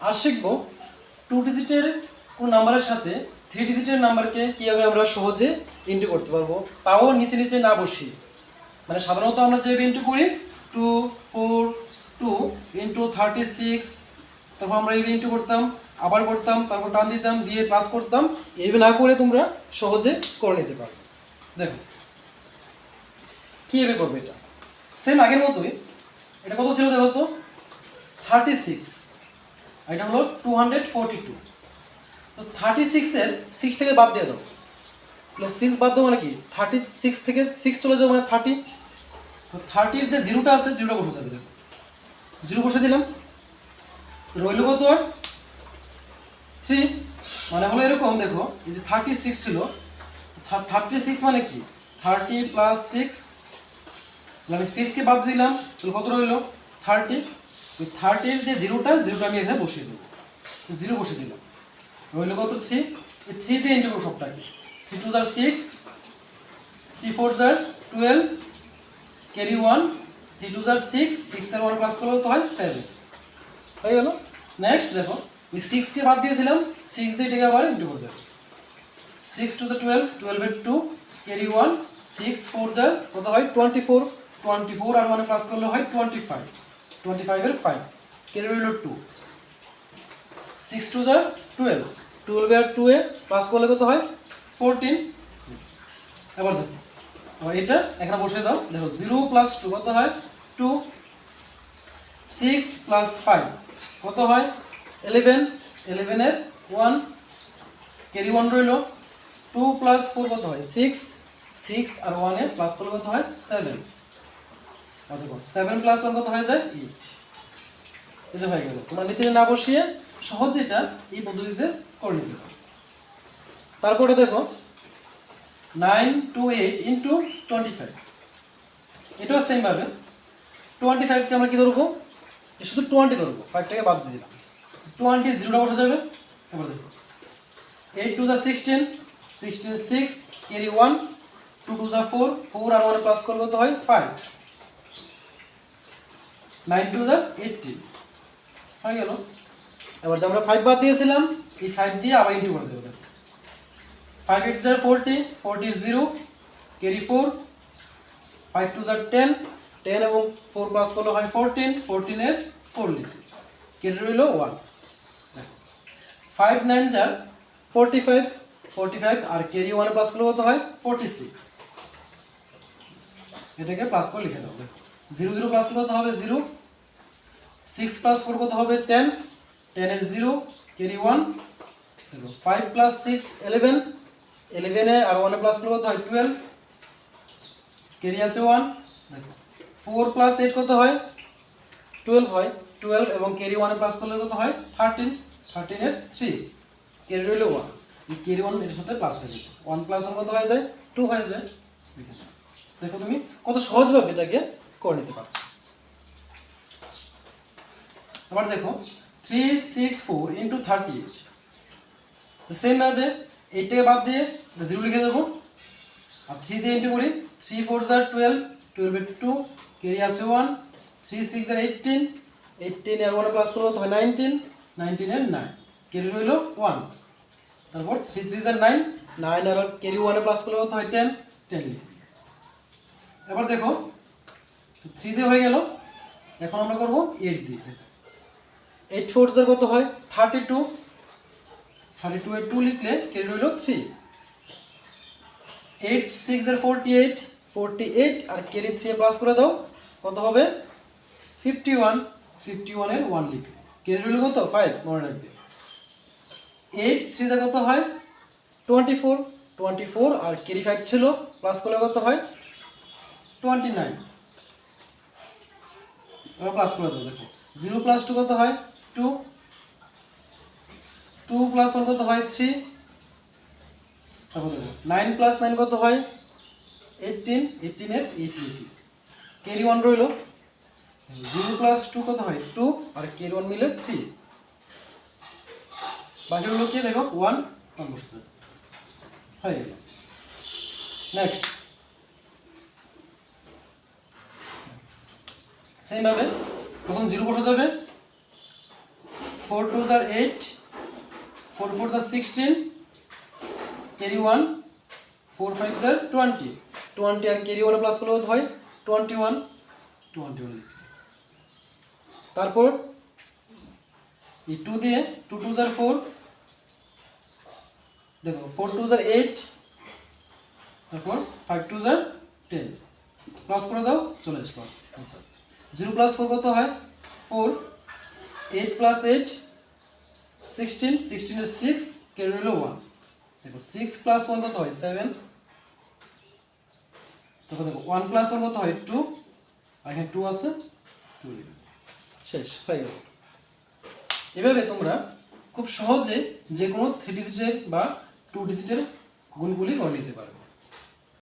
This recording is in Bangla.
আর শিখবো 2 ডিজিটের কোন নাম্বারের সাথে 3 ডিজিটের নাম্বারকে কীভাবে আমরা সহজে ইন্টু করতে পারবো, তাও নিচে নিচে না বসিয়ে। মানে সাধারণত আমরা যেভাবে ইন্টু করি 2 4 2 ইন্টু 36, তারপর আমরা এইভাবে ইন্টু করতাম, আবার করতাম, তারপর টান দিতাম, দিয়ে প্লাস করতাম। এইভাবে না করে তোমরা সহজে করে নিতে পারো। দেখো কীভাবে করবে এটা, সেম আগের মতোই। এটা কত ছিল দেখো তো, 36, এটা হলো 242। তো 36-এর 6 থেকে বাদ দিয়ে দাও, 6 বাদ দাও মানে কি 36 থেকে 6 চলে যাও মানে 30। তো 30-র যে জিরোটা আছে, জিরোটা বসে যাবে। দেখো জিরো বসে দিলাম, রইল কত আর 3। মানে হলো এরকম, দেখো এই যে 36 ছিল, 36 মানে কি 30 প্লাস 6, আমি 6কে বাদ দিলাম, তাহলে কত রইল 30। ওই 30-র যে জিরোটা, জিরোটা আমি এখানে বসিয়ে দেবো, জিরো বসিয়ে দিলাম, রইল কত 3। এই 3 দিয়ে ইন্টু করো সবটাকে, 3 2 = 6, 3 4 = 12, ক্যারি 1, 3 2 = 6, 6 এর 1 প্লাস করলে তো হয় 7, হয়ে গেল। নেক্সট দেখো এই 6কে বাদ দিয়েছিলাম, 6 দিয়ে এটাকে আবার ইন্টু করে দেবো, 6 2 = 12, 12 এর 2, ক্যারি 1, 6 4 = কত হয় 24, 24 আর 1 প্লাস করলে হয় 25, 25 এর 5, ক্যারি রইল 2, 6 2 = 12, 12 আর 2 এ প্লাস করলে কত হয় 14। এবার দেখো এটা এখানে বসিয়ে দাও, দেখো 0 + 2 কত হয় 2, 6 + 5 কত হয় 11, 11 এর 1, ক্যারি 1 রইল, 2 + 4 কত হয় 6, 6 আর 1 এ প্লাস করলে কত হয় 7, আর দেখো 7 + 1 কত হয়ে যায় 8। এই যে হয়ে গেল, তোমার নিচে না বসিয়ে সহজে এটা এই পদ্ধতিতে করে নিতে পারো। তারপরে দেখো 9 to 8 ইন্টু 25, এটাও সেম ভাবে 25কে আমরা কি ধরবো, শুধু 20 ধরবো, 5টাকে বাদ দিয়ে দিলাম, 20 জিরোটা বসে যাবে। এবার দেখো 8 2 = 16, 16 6, ক্যারি 1, 2 2 = 4, 4 আর 1 প্লাস করলে কত হয় 5, 9 2 = 18, হয়ে গেল। এবার যে আমরা 5 বাদ দিয়েছিলাম, এই 5 দিয়ে আবার ইন্টু করে দেবো। 5 8 = 40, 40 0, ক্যারি 4, 5 2 = 10, 10 এবং 4 প্লাস করলে হয় 14, 14 এর 4 লিখি, ক্যারি রইল 1। 5 9 = 45, 45 আর ক্যারি 1 প্লাস করলে কত হয় 46, এটাকে প্লাস করে লিখে দাও। 0 0 প্লাস করলে কত হবে 0, 6 + 4 কত হবে 10, 10 এর 0, ক্যারি 1, দেখো 5 + 6 11, 11 এ আর 1 প্লাস করলে কত হয় 12, ক্যারি আছে 1, দেখো 4 + 8 কত হয় 12 হয়, 12 এবং ক্যারি 1 প্লাস করলে কত হয় 13, 13 এর 3, ক্যারি রইল 1, এই ক্যারি 1 এর সাথে প্লাস হয়ে যায়, 1 + 1 কত হয়ে যায় 2 হয়ে যায়। দেখো তুমি কত সহজভাবে এটাকে করে নিতে পারছো। আবার দেখো 3 6 4 ইন্টু 38, সেম ভাবে 8 থেকে বাদ দিয়ে 0 লিখে দেবো, আর 3 দিয়ে ইন্টু করি, 3 4 = 12, 12 এর 2, ক্যারি আছে 1, 3 6 = 18, 18 এর 1 প্লাস করলে হয় 19, 19 এর 9, ক্যারি রইল 1, তারপর 3 3 = 9, 9 আর ক্যারি 1 প্লাস করলে কত হয় 10, 10 লিখি। এবার দেখো 3 দিয়ে হয়ে গেল, এখন আমরা করব 8 দিয়ে। 8 4 = কত হয় 32, 32 এর 2 লিখলে ক্যারি রইল 3, 8 6 = 48, 48 আর ক্যারি 3 প্লাস করে দাও, কত হবে 51, 51 এর 1 লিখলে ক্যারি রইল কত 5, মনে রাখবে। 8 3 = কত হয় 24, 24 আর ক্যারি 5 ছিল, প্লাস করলে কত হয় 29, এবার প্লাস করে দাও। দেখো 0 + 2 কত হয় 2, 2 + 1 কত হয় 3, তারপর দেখো 9 + 9 কত হয় 18, 18 এর 8 লিখি, ক্যারি 1 রইল, 0 + 2 কত হয় 2 আর ক্যারি 1 মিলে 3, বাকি হলো কি দেখো 1 1 বসতে হয়ে গেল। নেক্সট সেম ভাবে প্রথম 0 বসে যাবে, 4 2s are 8, 4 4s are 16, carry 1, 4 5s are 20, 20 আর carry 1 প্লাস করলে হয় 21, 21 লিখি। তারপর এই 2 দিয়ে 2 2s are 4, দেখো 4 2s are 8, তারপর 5 2s are 10, প্লাস করে দাও, চলে আসবে आंसर। 0 প্লাস 4 কত হয় 4, 8 প্লাস 8 16, 16 এর 6 ক্যারি হলো 1, দেখো 6 প্লাস 1 কত হয় 7, তারপর দেখো 1 প্লাস 1 কত হয় 2, আর এখানে 2 আছে 2 লিখো, শেষ হয়ে গেল। এভাবে তোমরা খুব সহজে যে কোনো 3 ডিজিটের বা 2 ডিজিটের গুণগুলি করে নিতে পারো।